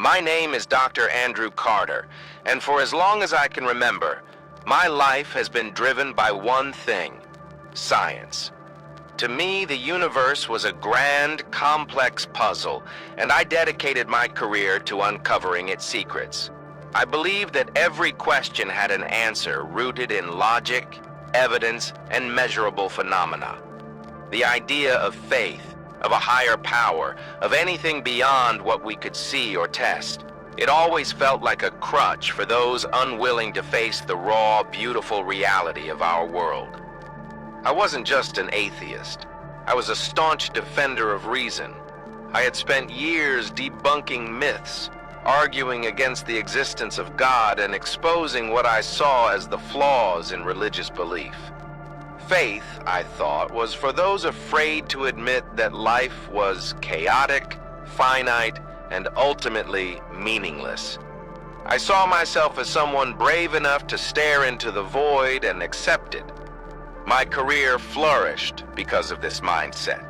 My name is Dr. Andrew Carter, and for as long as I can remember, my life has been driven by one thing: science. To me, the universe was a grand, complex puzzle, and I dedicated my career to uncovering its secrets. I believed that every question had an answer rooted in logic, evidence, and measurable phenomena. The idea of faith, of a higher power, of anything beyond what we could see or test, it always felt like a crutch for those unwilling to face the raw, beautiful reality of our world. I wasn't just an atheist. I was a staunch defender of reason. I had spent years debunking myths, arguing against the existence of God, and exposing what I saw as the flaws in religious belief. Faith, I thought, was for those afraid to admit that life was chaotic, finite, and ultimately meaningless. I saw myself as someone brave enough to stare into the void and accept it. My career flourished because of this mindset.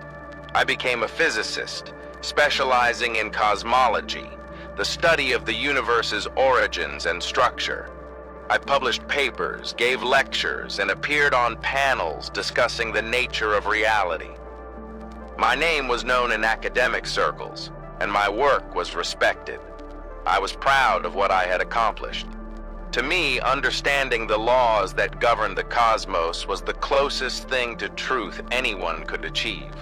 I became a physicist, specializing in cosmology, the study of the universe's origins and structure. I published papers, gave lectures, and appeared on panels discussing the nature of reality. My name was known in academic circles, and my work was respected. I was proud of what I had accomplished. To me, understanding the laws that govern the cosmos was the closest thing to truth anyone could achieve.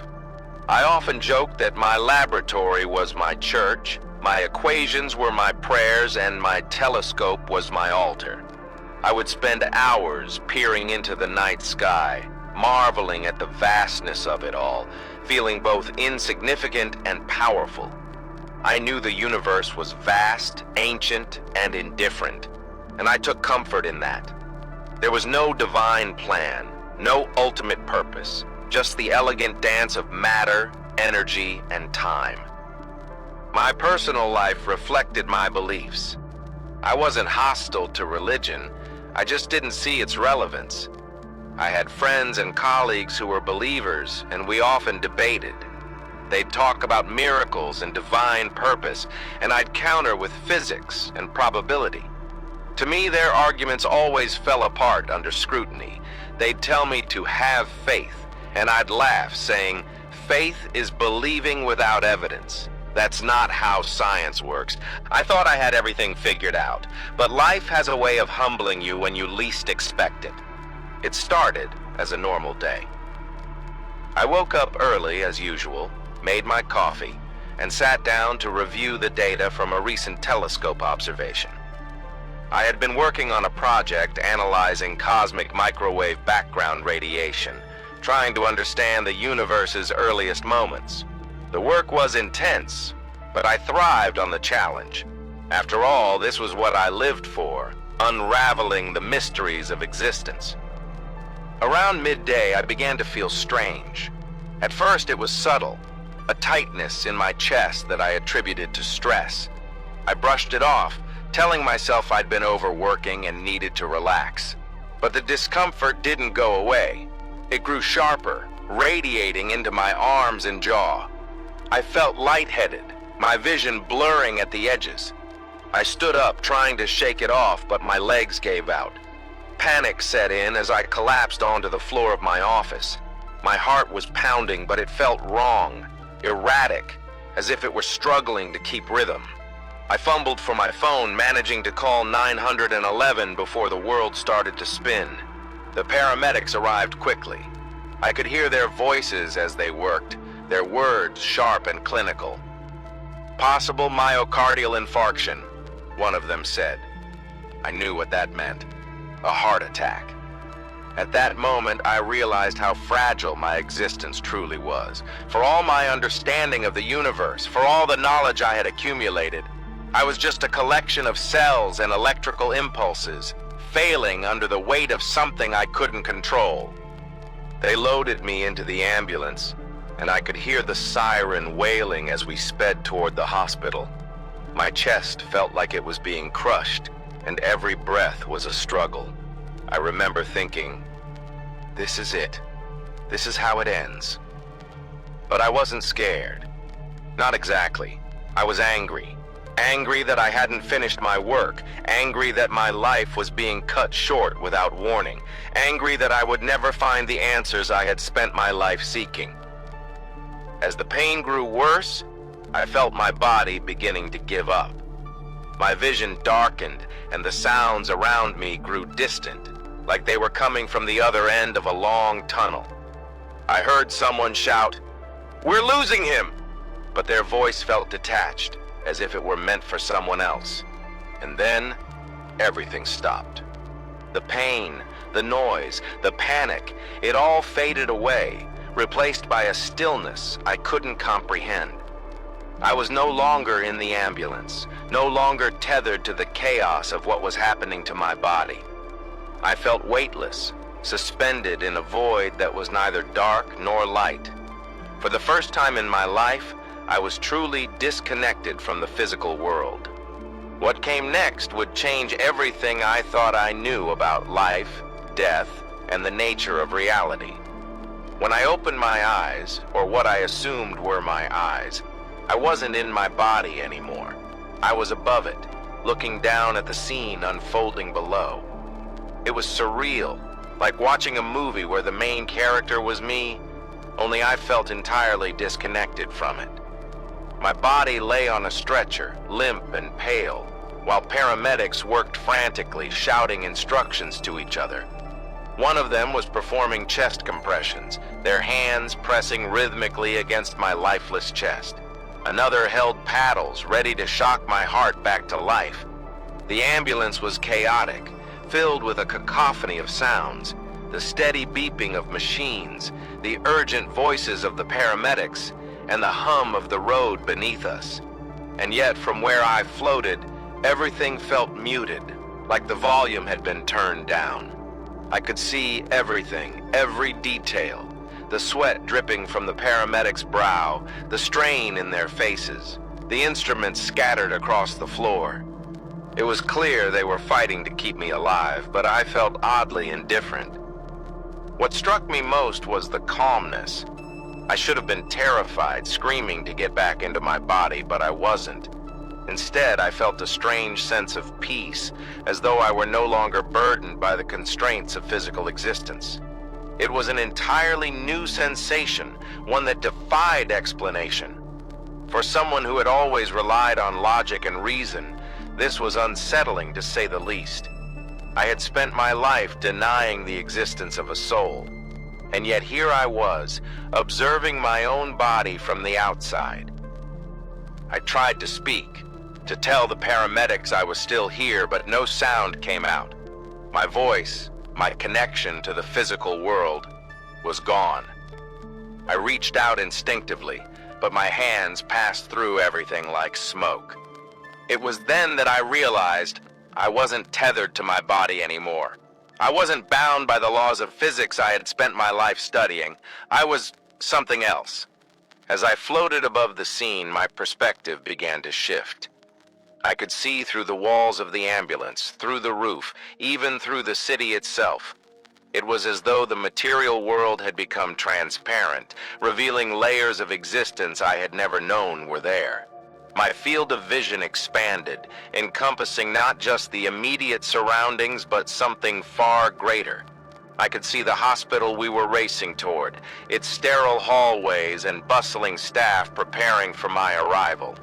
I often joked that my laboratory was my church, my equations were my prayers, and my telescope was my altar. I would spend hours peering into the night sky, marveling at the vastness of it all, feeling both insignificant and powerful. I knew the universe was vast, ancient, and indifferent, and I took comfort in that. There was no divine plan, no ultimate purpose, just the elegant dance of matter, energy, and time. My personal life reflected my beliefs. I wasn't hostile to religion, I just didn't see its relevance. I had friends and colleagues who were believers, and we often debated. They'd talk about miracles and divine purpose, and I'd counter with physics and probability. To me, their arguments always fell apart under scrutiny. They'd tell me to have faith, and I'd laugh, saying, "Faith is believing without evidence. That's not how science works." I thought I had everything figured out, but life has a way of humbling you when you least expect it. It started as a normal day. I woke up early as usual, made my coffee, and sat down to review the data from a recent telescope observation. I had been working on a project analyzing cosmic microwave background radiation, trying to understand the universe's earliest moments. The work was intense, but I thrived on the challenge. After all, this was what I lived for, unraveling the mysteries of existence. Around midday, I began to feel strange. At first, it was subtle, a tightness in my chest that I attributed to stress. I brushed it off, telling myself I'd been overworking and needed to relax. But the discomfort didn't go away. It grew sharper, radiating into my arms and jaw. I felt lightheaded, my vision blurring at the edges. I stood up, trying to shake it off, but my legs gave out. Panic set in as I collapsed onto the floor of my office. My heart was pounding, but it felt wrong, erratic, as if it were struggling to keep rhythm. I fumbled for my phone, managing to call 911 before the world started to spin. The paramedics arrived quickly. I could hear their voices as they worked, their words sharp and clinical. "Possible myocardial infarction," one of them said. I knew what that meant. A heart attack. At that moment, I realized how fragile my existence truly was. For all my understanding of the universe, for all the knowledge I had accumulated, I was just a collection of cells and electrical impulses, failing under the weight of something I couldn't control. They loaded me into the ambulance, and I could hear the siren wailing as we sped toward the hospital. My chest felt like it was being crushed, and every breath was a struggle. I remember thinking, this is it. This is how it ends. But I wasn't scared. Not exactly. I was angry. Angry that I hadn't finished my work, angry that my life was being cut short without warning, angry that I would never find the answers I had spent my life seeking. As the pain grew worse, I felt my body beginning to give up. My vision darkened, and the sounds around me grew distant, like they were coming from the other end of a long tunnel. I heard someone shout, "We're losing him!" But their voice felt detached, as if it were meant for someone else. And then, everything stopped. The pain, the noise, the panic, it all faded away, replaced by a stillness I couldn't comprehend. I was no longer in the ambulance, no longer tethered to the chaos of what was happening to my body. I felt weightless, suspended in a void that was neither dark nor light. For the first time in my life, I was truly disconnected from the physical world. What came next would change everything I thought I knew about life, death, and the nature of reality. When I opened my eyes, or what I assumed were my eyes, I wasn't in my body anymore. I was above it, looking down at the scene unfolding below. It was surreal, like watching a movie where the main character was me, only I felt entirely disconnected from it. My body lay on a stretcher, limp and pale, while paramedics worked frantically, shouting instructions to each other. One of them was performing chest compressions, their hands pressing rhythmically against my lifeless chest. Another held paddles, ready to shock my heart back to life. The ambulance was chaotic, filled with a cacophony of sounds, the steady beeping of machines, the urgent voices of the paramedics, and the hum of the road beneath us. And yet, from where I floated, everything felt muted, like the volume had been turned down. I could see everything, every detail, the sweat dripping from the paramedics' brow, the strain in their faces, the instruments scattered across the floor. It was clear they were fighting to keep me alive, but I felt oddly indifferent. What struck me most was the calmness. I should have been terrified, screaming to get back into my body, but I wasn't. Instead, I felt a strange sense of peace, as though I were no longer burdened by the constraints of physical existence. It was an entirely new sensation, one that defied explanation. For someone who had always relied on logic and reason, this was unsettling to say the least. I had spent my life denying the existence of a soul, and yet here I was, observing my own body from the outside. I tried to speak, to tell the paramedics I was still here, but no sound came out. My voice, my connection to the physical world, was gone. I reached out instinctively, but my hands passed through everything like smoke. It was then that I realized I wasn't tethered to my body anymore. I wasn't bound by the laws of physics I had spent my life studying. I was something else. As I floated above the scene, my perspective began to shift. I could see through the walls of the ambulance, through the roof, even through the city itself. It was as though the material world had become transparent, revealing layers of existence I had never known were there. My field of vision expanded, encompassing not just the immediate surroundings, but something far greater. I could see the hospital we were racing toward, its sterile hallways and bustling staff preparing for my arrival.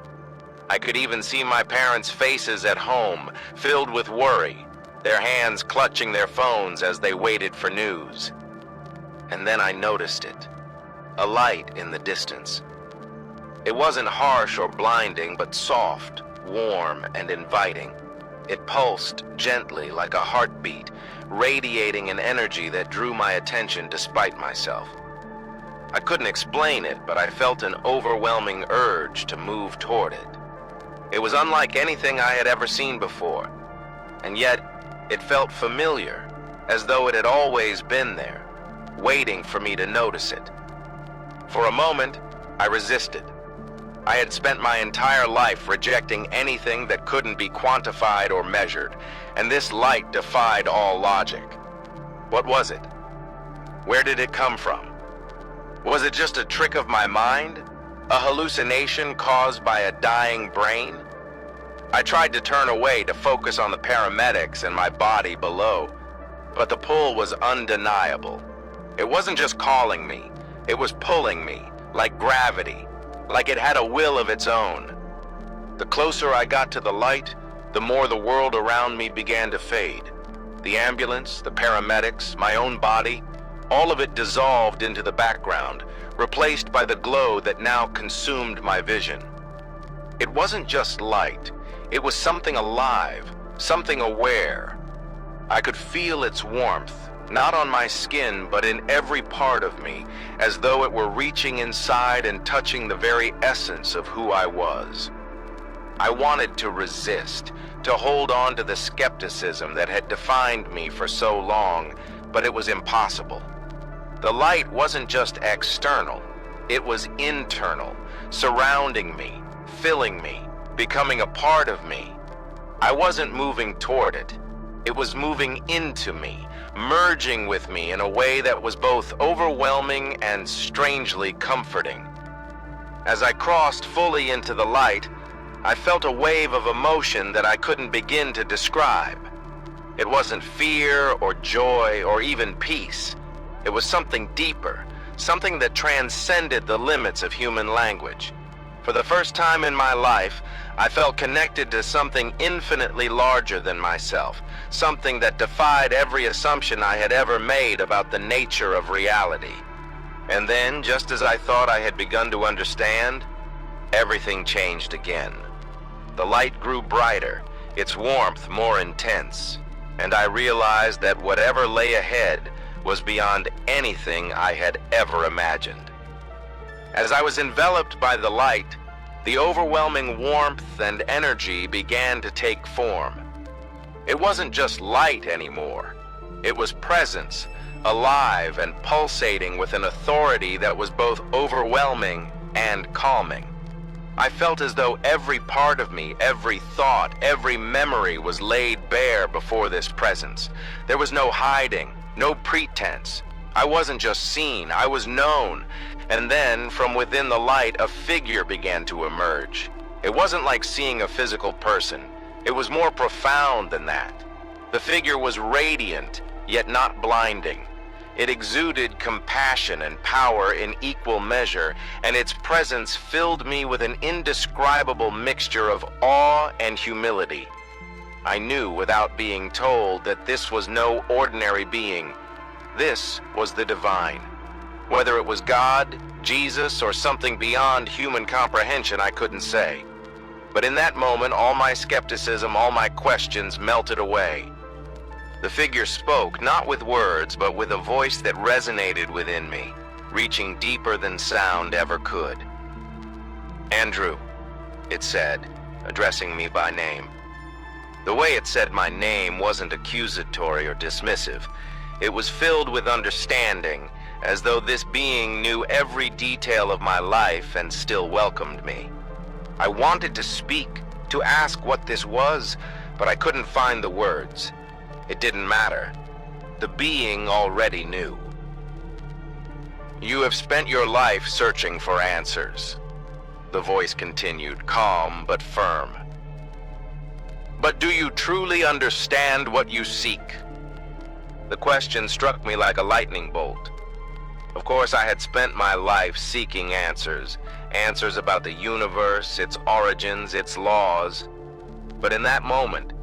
I could even see my parents' faces at home, filled with worry, their hands clutching their phones as they waited for news. And then I noticed it, a light in the distance. It wasn't harsh or blinding, but soft, warm, and inviting. It pulsed gently like a heartbeat, radiating an energy that drew my attention despite myself. I couldn't explain it, but I felt an overwhelming urge to move toward it. It was unlike anything I had ever seen before, and yet it felt familiar, as though it had always been there, waiting for me to notice it. For a moment, I resisted. I had spent my entire life rejecting anything that couldn't be quantified or measured, and this light defied all logic. What was it? Where did it come from? Was it just a trick of my mind? A hallucination caused by a dying brain? I tried to turn away to focus on the paramedics and my body below, but the pull was undeniable. It wasn't just calling me, it was pulling me, like gravity, like it had a will of its own. The closer I got to the light, the more the world around me began to fade. The ambulance, the paramedics, my own body, all of it dissolved into the background, replaced by the glow that now consumed my vision. It wasn't just light, it was something alive, something aware. I could feel its warmth, not on my skin, but in every part of me, as though it were reaching inside and touching the very essence of who I was. I wanted to resist, to hold on to the skepticism that had defined me for so long, but it was impossible. The light wasn't just external, it was internal, surrounding me, filling me, becoming a part of me. I wasn't moving toward it. It was moving into me, merging with me in a way that was both overwhelming and strangely comforting. As I crossed fully into the light, I felt a wave of emotion that I couldn't begin to describe. It wasn't fear or joy or even peace. It was something deeper, something that transcended the limits of human language. For the first time in my life, I felt connected to something infinitely larger than myself, something that defied every assumption I had ever made about the nature of reality. And then, just as I thought I had begun to understand, everything changed again. The light grew brighter, its warmth more intense, and I realized that whatever lay ahead was beyond anything I had ever imagined. As I was enveloped by the light, the overwhelming warmth and energy began to take form. It wasn't just light anymore. It was presence, alive and pulsating with an authority that was both overwhelming and calming. I felt as though every part of me, every thought, every memory was laid bare before this presence. There was no hiding, no pretense. I wasn't just seen, I was known. And then, from within the light, a figure began to emerge. It wasn't like seeing a physical person. It was more profound than that. The figure was radiant, yet not blinding. It exuded compassion and power in equal measure, and its presence filled me with an indescribable mixture of awe and humility. I knew without being told that this was no ordinary being. This was the divine. Whether it was God, Jesus, or something beyond human comprehension, I couldn't say. But in that moment, all my skepticism, all my questions melted away. The figure spoke, not with words, but with a voice that resonated within me, reaching deeper than sound ever could. "Andrew," it said, addressing me by name. The way it said my name wasn't accusatory or dismissive. It was filled with understanding, as though this being knew every detail of my life and still welcomed me. I wanted to speak, to ask what this was, but I couldn't find the words. It didn't matter. The being already knew. "You have spent your life searching for answers," the voice continued, calm but firm. "But do you truly understand what you seek?" The question struck me like a lightning bolt. Of course, I had spent my life seeking answers about the universe, its origins, its laws. But in that moment,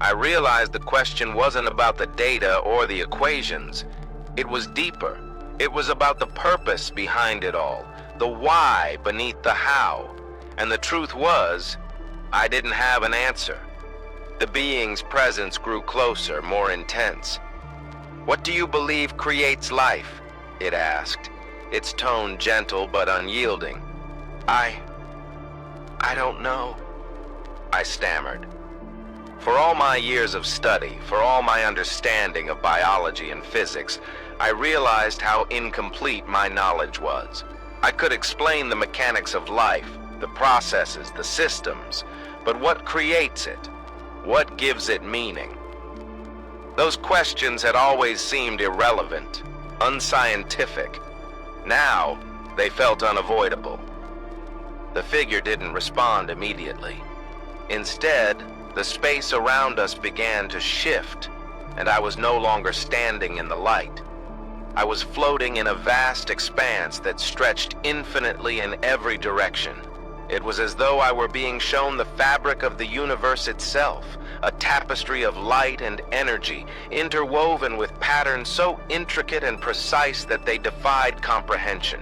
I realized the question wasn't about the data or the equations. It was deeper. It was about the purpose behind it all, the why beneath the how. And the truth was, I didn't have an answer. The being's presence grew closer, more intense. "What do you believe creates life?" it asked, its tone gentle but unyielding. I don't know," I stammered. For all my years of study, for all my understanding of biology and physics, I realized how incomplete my knowledge was. I could explain the mechanics of life, the processes, the systems, but what creates it? What gives it meaning? Those questions had always seemed irrelevant, unscientific. Now, they felt unavoidable. The figure didn't respond immediately. Instead, the space around us began to shift, and I was no longer standing in the light. I was floating in a vast expanse that stretched infinitely in every direction. It was as though I were being shown the fabric of the universe itself, a tapestry of light and energy, interwoven with patterns so intricate and precise that they defied comprehension.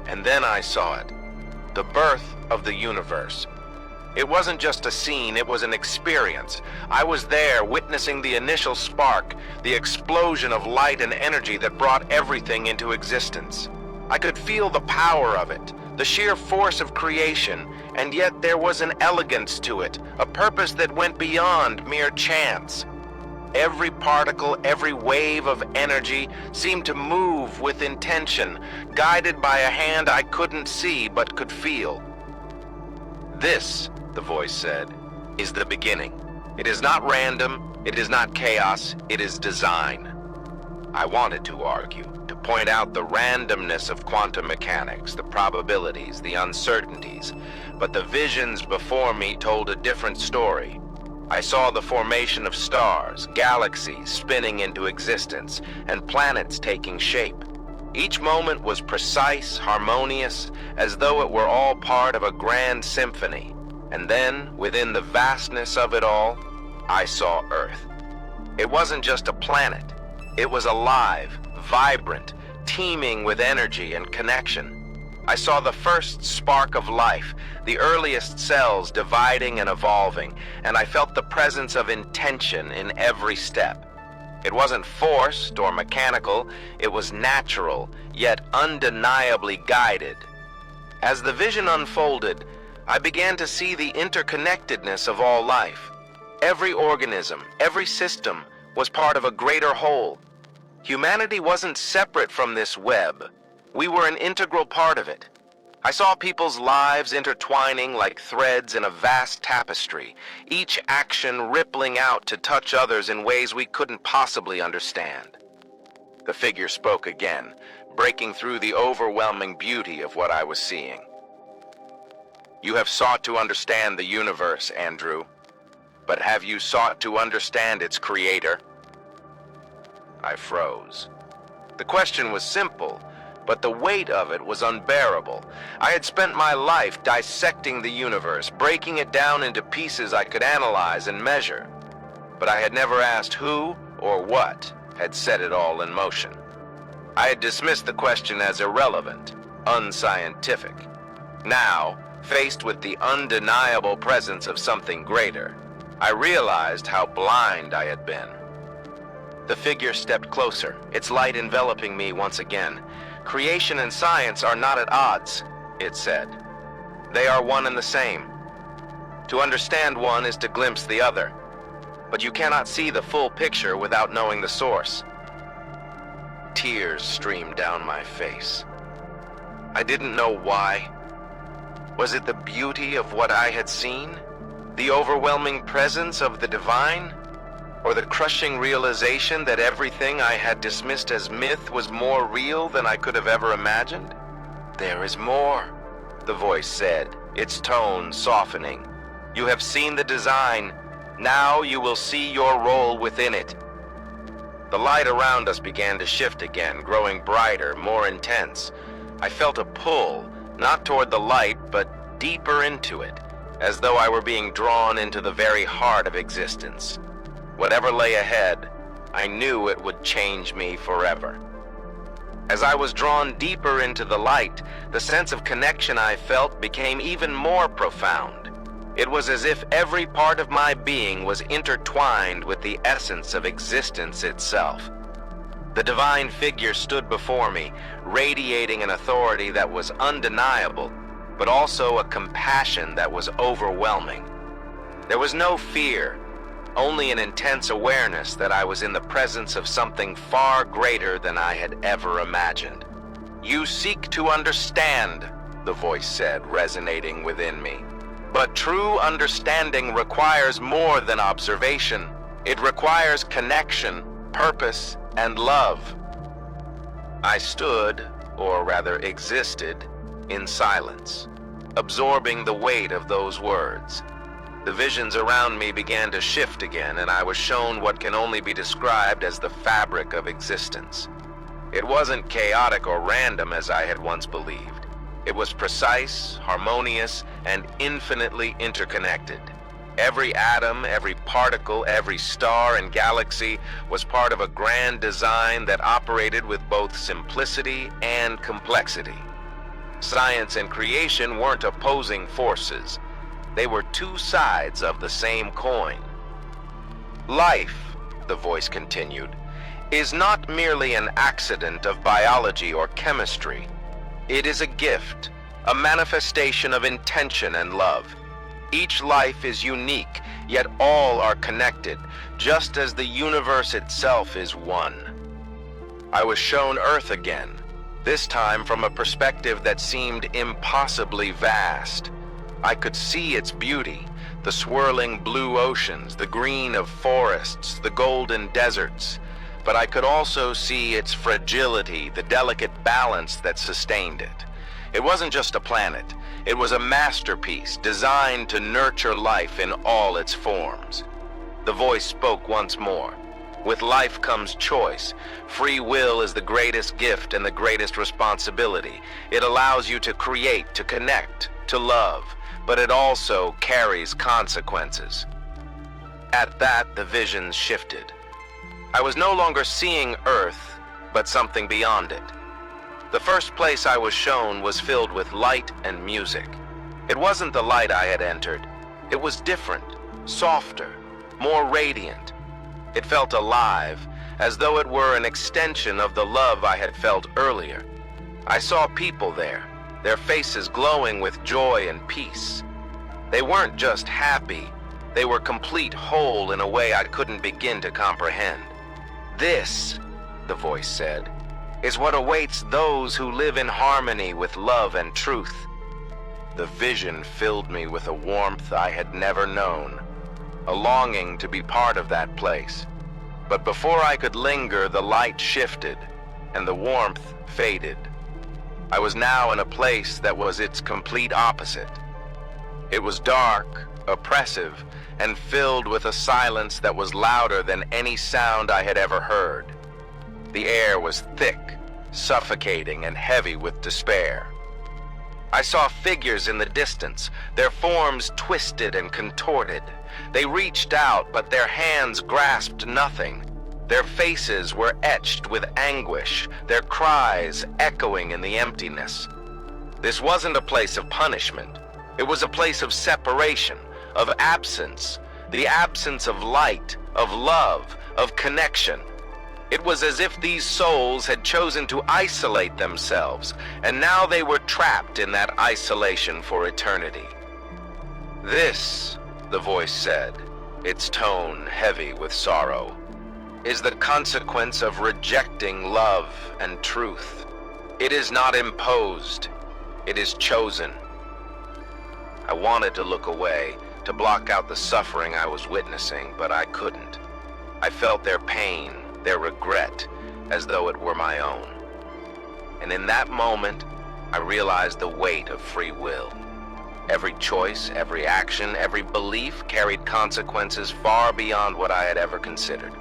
And then I saw it, the birth of the universe. It wasn't just a scene, it was an experience. I was there witnessing the initial spark, the explosion of light and energy that brought everything into existence. I could feel the power of it, the sheer force of creation, and yet there was an elegance to it, a purpose that went beyond mere chance. Every particle, every wave of energy seemed to move with intention, guided by a hand I couldn't see but could feel. "This," the voice said, "is the beginning. It is not random, it is not chaos, it is design." I wanted to argue, to point out the randomness of quantum mechanics, the probabilities, the uncertainties, but the visions before me told a different story. I saw the formation of stars, galaxies spinning into existence, and planets taking shape. Each moment was precise, harmonious, as though it were all part of a grand symphony. And then, within the vastness of it all, I saw Earth. It wasn't just a planet. It was alive, vibrant, teeming with energy and connection. I saw the first spark of life, the earliest cells dividing and evolving, and I felt the presence of intention in every step. It wasn't forced or mechanical, it was natural, yet undeniably guided. As the vision unfolded, I began to see the interconnectedness of all life. Every organism, every system was part of a greater whole. Humanity wasn't separate from this web. We were an integral part of it. I saw people's lives intertwining like threads in a vast tapestry, each action rippling out to touch others in ways we couldn't possibly understand. The figure spoke again, breaking through the overwhelming beauty of what I was seeing. "You have sought to understand the universe, Andrew, but have you sought to understand its creator?" I froze. The question was simple, but the weight of it was unbearable. I had spent my life dissecting the universe, breaking it down into pieces I could analyze and measure. But I had never asked who or what had set it all in motion. I had dismissed the question as irrelevant, unscientific. Now, faced with the undeniable presence of something greater, I realized how blind I had been. The figure stepped closer, its light enveloping me once again. "Creation and science are not at odds," it said. "They are one and the same. To understand one is to glimpse the other, but you cannot see the full picture without knowing the source." Tears streamed down my face. I didn't know why. Was it the beauty of what I had seen? The overwhelming presence of the divine? Or the crushing realization that everything I had dismissed as myth was more real than I could have ever imagined? "There is more," the voice said, its tone softening. "You have seen the design. Now you will see your role within it." The light around us began to shift again, growing brighter, more intense. I felt a pull, not toward the light, but deeper into it, as though I were being drawn into the very heart of existence. Whatever lay ahead, I knew it would change me forever. As I was drawn deeper into the light, the sense of connection I felt became even more profound. It was as if every part of my being was intertwined with the essence of existence itself. The divine figure stood before me, radiating an authority that was undeniable, but also a compassion that was overwhelming. There was no fear, only an intense awareness that I was in the presence of something far greater than I had ever imagined. "You seek to understand," the voice said, resonating within me. "But true understanding requires more than observation. It requires connection, purpose, and love." I stood, or rather existed, in silence, absorbing the weight of those words. The visions around me began to shift again, and I was shown what can only be described as the fabric of existence. It wasn't chaotic or random as I had once believed. It was precise, harmonious, and infinitely interconnected. Every atom, every particle, every star and galaxy was part of a grand design that operated with both simplicity and complexity. Science and creation weren't opposing forces. They were two sides of the same coin. Life, the voice continued, is not merely an accident of biology or chemistry. It is a gift, a manifestation of intention and love. Each life is unique, yet all are connected, just as the universe itself is one. I was shown Earth again, this time from a perspective that seemed impossibly vast. I could see its beauty, the swirling blue oceans, the green of forests, the golden deserts, but I could also see its fragility, the delicate balance that sustained it. It wasn't just a planet. It was a masterpiece designed to nurture life in all its forms. The voice spoke once more. With life comes choice. Free will is the greatest gift and the greatest responsibility. It allows you to create, to connect, to love, but it also carries consequences. At that, the visions shifted. I was no longer seeing Earth, but something beyond it. The first place I was shown was filled with light and music. It wasn't the light I had entered. It was different, softer, more radiant. It felt alive, as though it were an extension of the love I had felt earlier. I saw people there, their faces glowing with joy and peace. They weren't just happy, they were complete whole in a way I couldn't begin to comprehend. This, the voice said, is what awaits those who live in harmony with love and truth. The vision filled me with a warmth I had never known, a longing to be part of that place. But before I could linger, the light shifted, and the warmth faded. I was now in a place that was its complete opposite. It was dark, oppressive, and filled with a silence that was louder than any sound I had ever heard. The air was thick, suffocating, and heavy with despair. I saw figures in the distance, their forms twisted and contorted. They reached out, but their hands grasped nothing. Their faces were etched with anguish, their cries echoing in the emptiness. This wasn't a place of punishment. It was a place of separation, of absence, the absence of light, of love, of connection. It was as if these souls had chosen to isolate themselves, and now they were trapped in that isolation for eternity. This, the voice said, its tone heavy with sorrow, is the consequence of rejecting love and truth. It is not imposed, it is chosen. I wanted to look away, to block out the suffering I was witnessing, but I couldn't. I felt their pain, their regret, as though it were my own. And in that moment, I realized the weight of free will. Every choice, every action, every belief carried consequences far beyond what I had ever considered.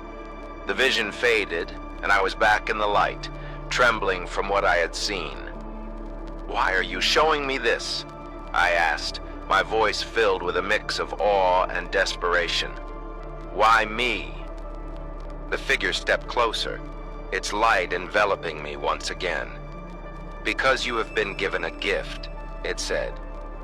The vision faded, and I was back in the light, trembling from what I had seen. "Why are you showing me this?" I asked, my voice filled with a mix of awe and desperation. "Why me?" The figure stepped closer, its light enveloping me once again. "Because you have been given a gift," it said.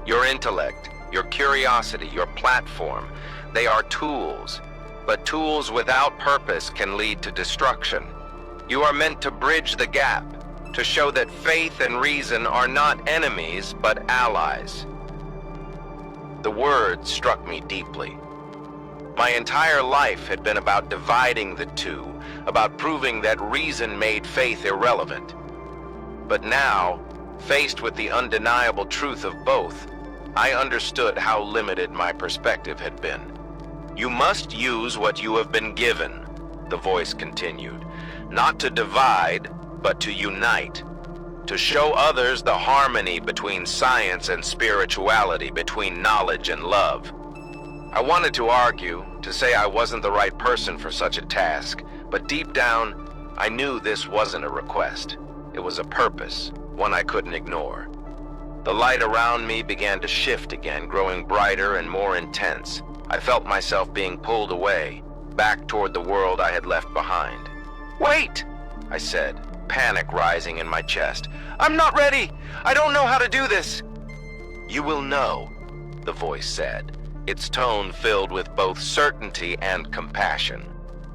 "Your intellect, your curiosity, your platform, they are tools, but tools without purpose can lead to destruction. You are meant to bridge the gap, to show that faith and reason are not enemies, but allies." The words struck me deeply. My entire life had been about dividing the two, about proving that reason made faith irrelevant. But now, faced with the undeniable truth of both, I understood how limited my perspective had been. "You must use what you have been given," the voice continued, "not to divide, but to unite. To show others the harmony between science and spirituality, between knowledge and love. I wanted to argue, to say I wasn't the right person for such a task, but deep down, I knew this wasn't a request. It was a purpose, one I couldn't ignore. The light around me began to shift again, growing brighter and more intense. I felt myself being pulled away, back toward the world I had left behind. "Wait!" I said, panic rising in my chest. "I'm not ready! I don't know how to do this!" "You will know," the voice said, its tone filled with both certainty and compassion.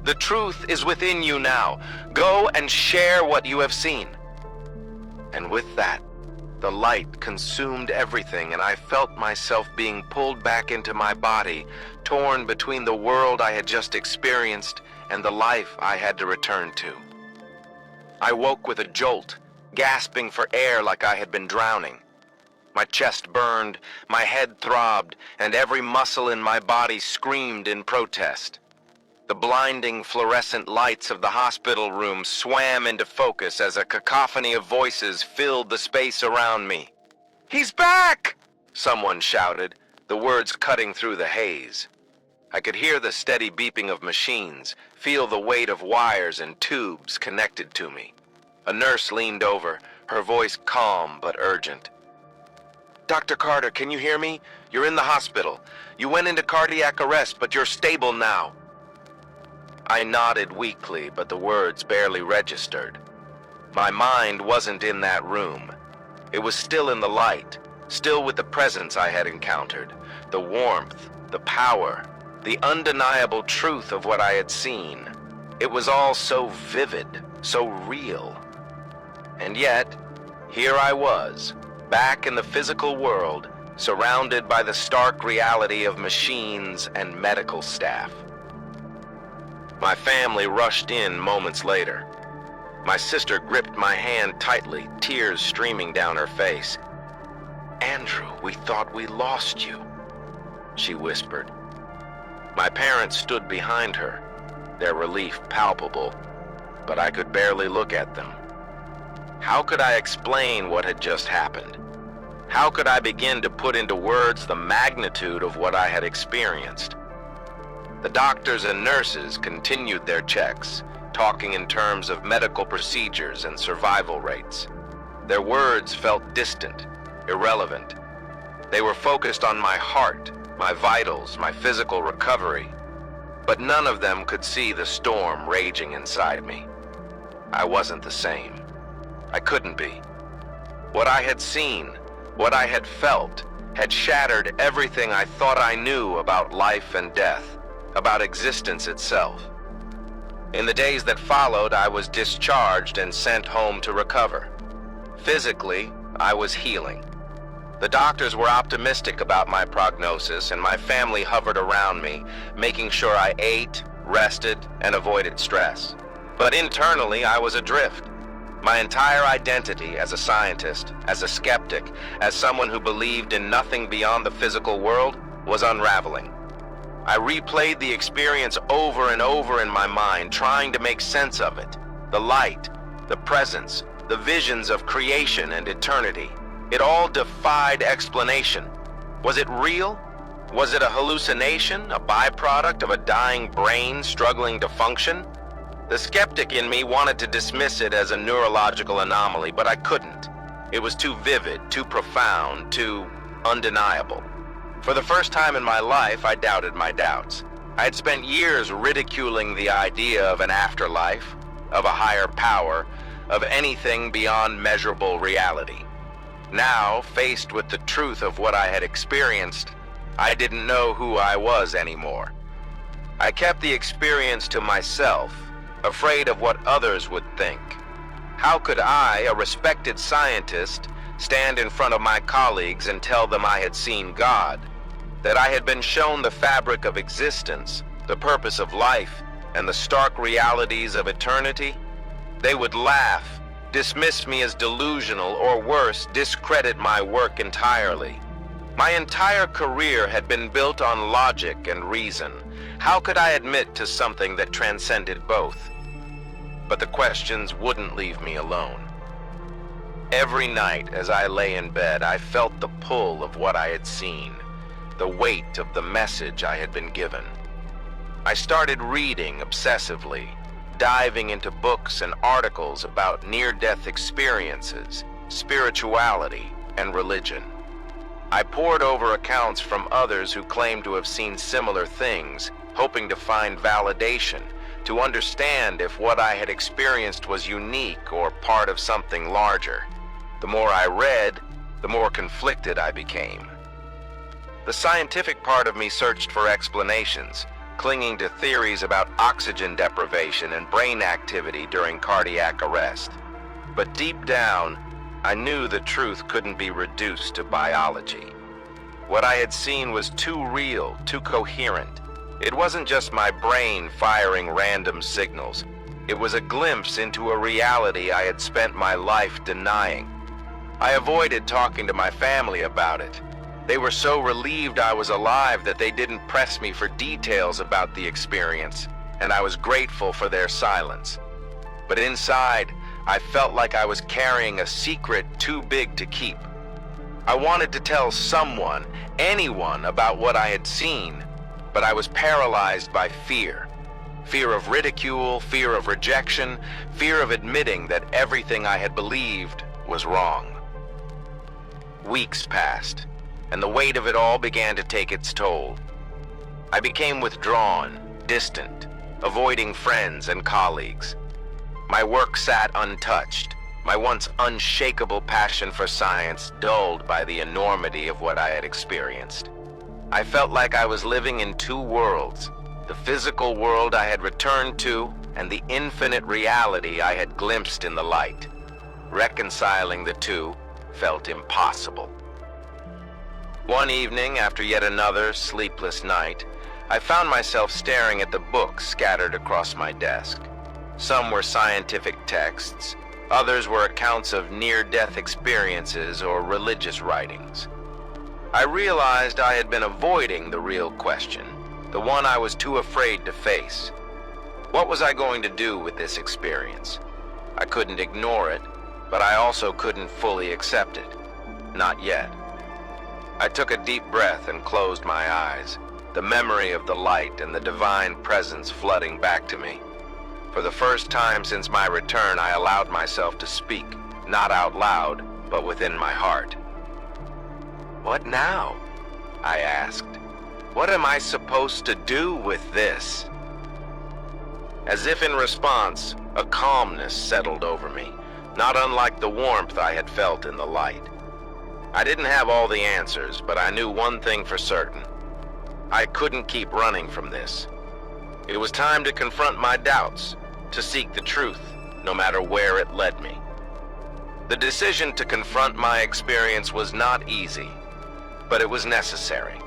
"The truth is within you now. Go and share what you have seen." And with that, the light consumed everything, and I felt myself being pulled back into my body, torn between the world I had just experienced and the life I had to return to. I woke with a jolt, gasping for air like I had been drowning. My chest burned, my head throbbed, and every muscle in my body screamed in protest. The blinding fluorescent lights of the hospital room swam into focus as a cacophony of voices filled the space around me. "He's back!" someone shouted, the words cutting through the haze. I could hear the steady beeping of machines, feel the weight of wires and tubes connected to me. A nurse leaned over, her voice calm but urgent. "Dr. Carter, can you hear me? You're in the hospital. You went into cardiac arrest, but you're stable now." I nodded weakly, but the words barely registered. My mind wasn't in that room. It was still in the light, still with the presence I had encountered, the warmth, the power, the undeniable truth of what I had seen. It was all so vivid, so real. And yet, here I was, back in the physical world, surrounded by the stark reality of machines and medical staff. My family rushed in moments later. My sister gripped my hand tightly, tears streaming down her face. "Andrew, we thought we lost you," she whispered. My parents stood behind her, their relief palpable, but I could barely look at them. How could I explain what had just happened? How could I begin to put into words the magnitude of what I had experienced? The doctors and nurses continued their checks, talking in terms of medical procedures and survival rates. Their words felt distant, irrelevant. They were focused on my heart, my vitals, my physical recovery, but none of them could see the storm raging inside me. I wasn't the same. I couldn't be. What I had seen, what I had felt, had shattered everything I thought I knew about life and death, about existence itself. In the days that followed, I was discharged and sent home to recover. Physically, I was healing. The doctors were optimistic about my prognosis, and my family hovered around me, making sure I ate, rested, and avoided stress. But internally, I was adrift. My entire identity as a scientist, as a skeptic, as someone who believed in nothing beyond the physical world, was unraveling. I replayed the experience over and over in my mind, trying to make sense of it. The light, the presence, the visions of creation and eternity. It all defied explanation. Was it real? Was it a hallucination, a byproduct of a dying brain struggling to function? The skeptic in me wanted to dismiss it as a neurological anomaly, but I couldn't. It was too vivid, too profound, too undeniable. For the first time in my life, I doubted my doubts. I had spent years ridiculing the idea of an afterlife, of a higher power, of anything beyond measurable reality. Now, faced with the truth of what I had experienced, I didn't know who I was anymore. I kept the experience to myself, afraid of what others would think. How could I, a respected scientist, stand in front of my colleagues and tell them I had seen God, that I had been shown the fabric of existence, the purpose of life, and the stark realities of eternity? They would laugh, dismiss me as delusional, or worse, discredit my work entirely. My entire career had been built on logic and reason. How could I admit to something that transcended both? But the questions wouldn't leave me alone. Every night as I lay in bed, I felt the pull of what I had seen. the weight of the message I had been given. I started reading obsessively, diving into books and articles about near-death experiences, spirituality, and religion. I pored over accounts from others who claimed to have seen similar things, hoping to find validation, to understand if what I had experienced was unique or part of something larger. The more I read, the more conflicted I became. The scientific part of me searched for explanations, clinging to theories about oxygen deprivation and brain activity during cardiac arrest. But deep down, I knew the truth couldn't be reduced to biology. What I had seen was too real, too coherent. It wasn't just my brain firing random signals. It was a glimpse into a reality I had spent my life denying. I avoided talking to my family about it. They were so relieved I was alive that they didn't press me for details about the experience, and I was grateful for their silence. But inside, I felt like I was carrying a secret too big to keep. I wanted to tell someone, anyone, about what I had seen, but I was paralyzed by fear. Fear of ridicule, fear of rejection, fear of admitting that everything I had believed was wrong. Weeks passed, and the weight of it all began to take its toll. I became withdrawn, distant, avoiding friends and colleagues. My work sat untouched, my once unshakable passion for science dulled by the enormity of what I had experienced. I felt like I was living in two worlds, the physical world I had returned to and the infinite reality I had glimpsed in the light. Reconciling the two felt impossible. One evening, after yet another sleepless night, I found myself staring at the books scattered across my desk. Some were scientific texts, others were accounts of near-death experiences or religious writings. I realized I had been avoiding the real question, the one I was too afraid to face. What was I going to do with this experience? I couldn't ignore it, but I also couldn't fully accept it. Not yet. I took a deep breath and closed my eyes, the memory of the light and the divine presence flooding back to me. For the first time since my return, I allowed myself to speak, not out loud, but within my heart. "What now?" I asked. "What am I supposed to do with this?" As if in response, a calmness settled over me, not unlike the warmth I had felt in the light. I didn't have all the answers, but I knew one thing for certain. I couldn't keep running from this. It was time to confront my doubts, to seek the truth, no matter where it led me. The decision to confront my experience was not easy, but it was necessary.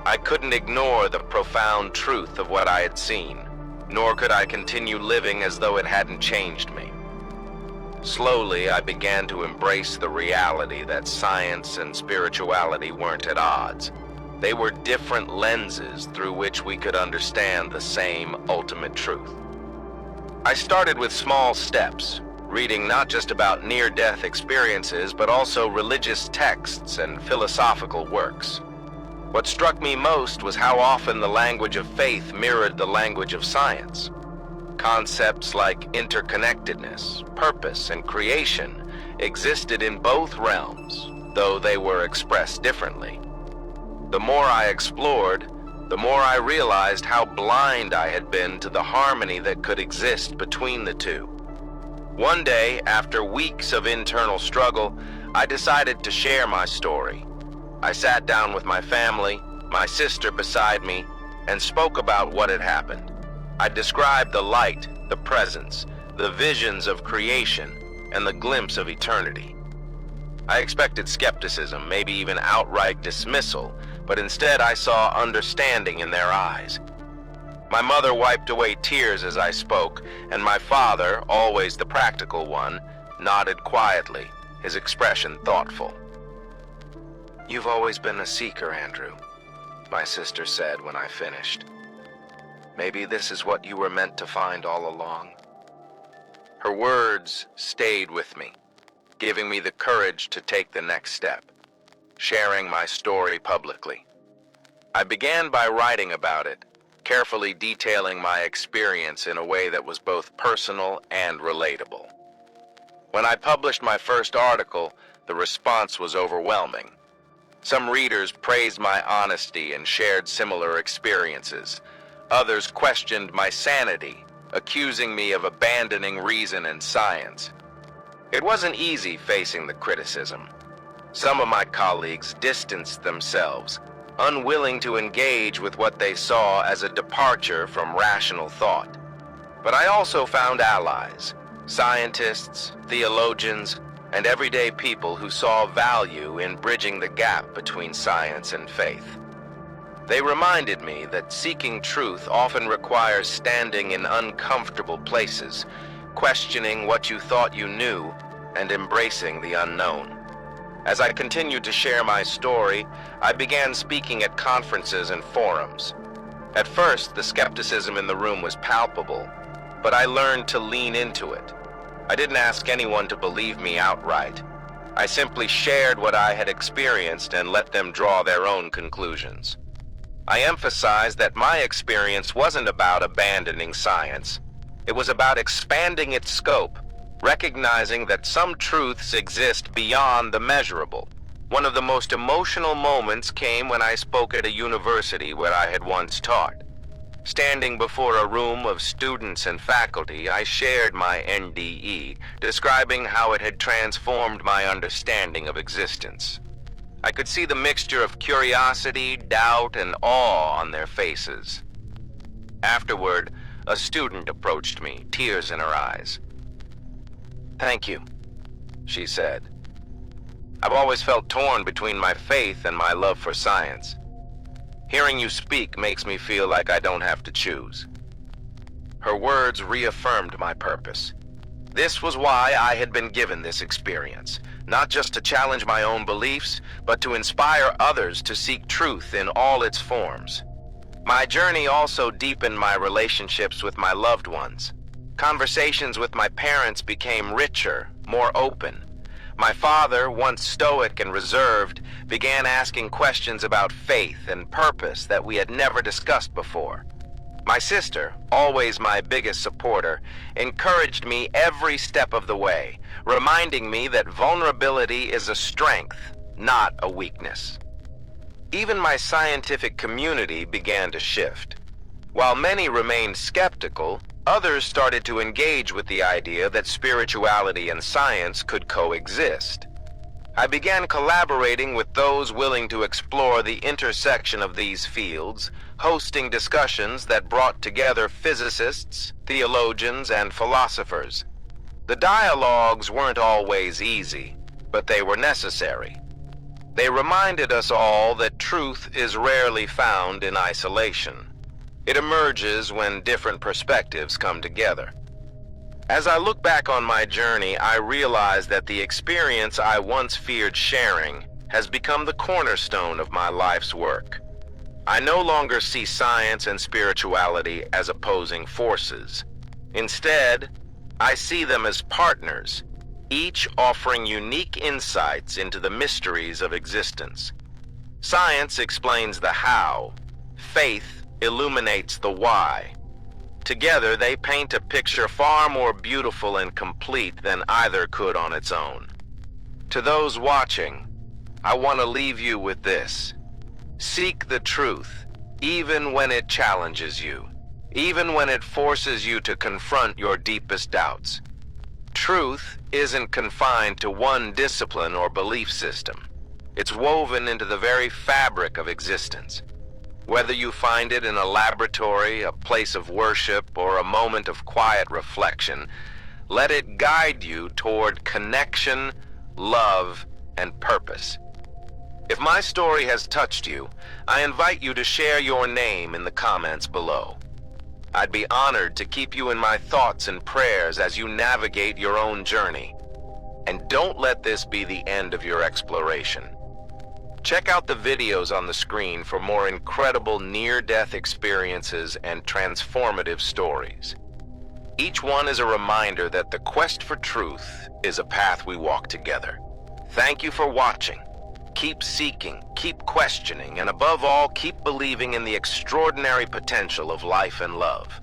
I couldn't ignore the profound truth of what I had seen, nor could I continue living as though it hadn't changed me. Slowly, I began to embrace the reality that science and spirituality weren't at odds. They were different lenses through which we could understand the same ultimate truth. I started with small steps, reading not just about near-death experiences, but also religious texts and philosophical works. What struck me most was how often the language of faith mirrored the language of science. Concepts like interconnectedness, purpose, and creation existed in both realms, though they were expressed differently. The more I explored, the more I realized how blind I had been to the harmony that could exist between the two. One day, after weeks of internal struggle, I decided to share my story. I sat down with my family, my sister beside me, and spoke about what had happened. I described the light, the presence, the visions of creation, and the glimpse of eternity. I expected skepticism, maybe even outright dismissal, but instead I saw understanding in their eyes. My mother wiped away tears as I spoke, and my father, always the practical one, nodded quietly, his expression thoughtful. "You've always been a seeker, Andrew," my sister said when I finished. "Maybe this is what you were meant to find all along." Her words stayed with me, giving me the courage to take the next step, sharing my story publicly. I began by writing about it, carefully detailing my experience in a way that was both personal and relatable. When I published my first article, the response was overwhelming. Some readers praised my honesty and shared similar experiences. Others questioned my sanity, accusing me of abandoning reason and science. It wasn't easy facing the criticism. Some of my colleagues distanced themselves, unwilling to engage with what they saw as a departure from rational thought. But I also found allies, scientists, theologians, and everyday people who saw value in bridging the gap between science and faith. They reminded me that seeking truth often requires standing in uncomfortable places, questioning what you thought you knew, and embracing the unknown. As I continued to share my story, I began speaking at conferences and forums. At first, the skepticism in the room was palpable, but I learned to lean into it. I didn't ask anyone to believe me outright. I simply shared what I had experienced and let them draw their own conclusions. I emphasized that my experience wasn't about abandoning science. It was about expanding its scope, recognizing that some truths exist beyond the measurable. One of the most emotional moments came when I spoke at a university where I had once taught. Standing before a room of students and faculty, I shared my NDE, describing how it had transformed my understanding of existence. I could see the mixture of curiosity, doubt, and awe on their faces. Afterward, a student approached me, tears in her eyes. "Thank you," she said. "I've always felt torn between my faith and my love for science. Hearing you speak makes me feel like I don't have to choose." Her words reaffirmed my purpose. This was why I had been given this experience, not just to challenge my own beliefs, but to inspire others to seek truth in all its forms. My journey also deepened my relationships with my loved ones. Conversations with my parents became richer, more open. My father, once stoic and reserved, began asking questions about faith and purpose that we had never discussed before. My sister, always my biggest supporter, encouraged me every step of the way, reminding me that vulnerability is a strength, not a weakness. Even my scientific community began to shift. While many remained skeptical, others started to engage with the idea that spirituality and science could coexist. I began collaborating with those willing to explore the intersection of these fields, hosting discussions that brought together physicists, theologians, and philosophers. The dialogues weren't always easy, but they were necessary. They reminded us all that truth is rarely found in isolation. It emerges when different perspectives come together. As I look back on my journey, I realize that the experience I once feared sharing has become the cornerstone of my life's work. I no longer see science and spirituality as opposing forces. Instead, I see them as partners, each offering unique insights into the mysteries of existence. Science explains the how, faith illuminates the why. Together, they paint a picture far more beautiful and complete than either could on its own. To those watching, I want to leave you with this. Seek the truth, even when it challenges you, even when it forces you to confront your deepest doubts. Truth isn't confined to one discipline or belief system. It's woven into the very fabric of existence. Whether you find it in a laboratory, a place of worship, or a moment of quiet reflection, let it guide you toward connection, love, and purpose. If my story has touched you, I invite you to share your name in the comments below. I'd be honored to keep you in my thoughts and prayers as you navigate your own journey. And don't let this be the end of your exploration. Check out the videos on the screen for more incredible near-death experiences and transformative stories. Each one is a reminder that the quest for truth is a path we walk together. Thank you for watching. keep seeking, keep questioning, and above all, keep believing in the extraordinary potential of life and love.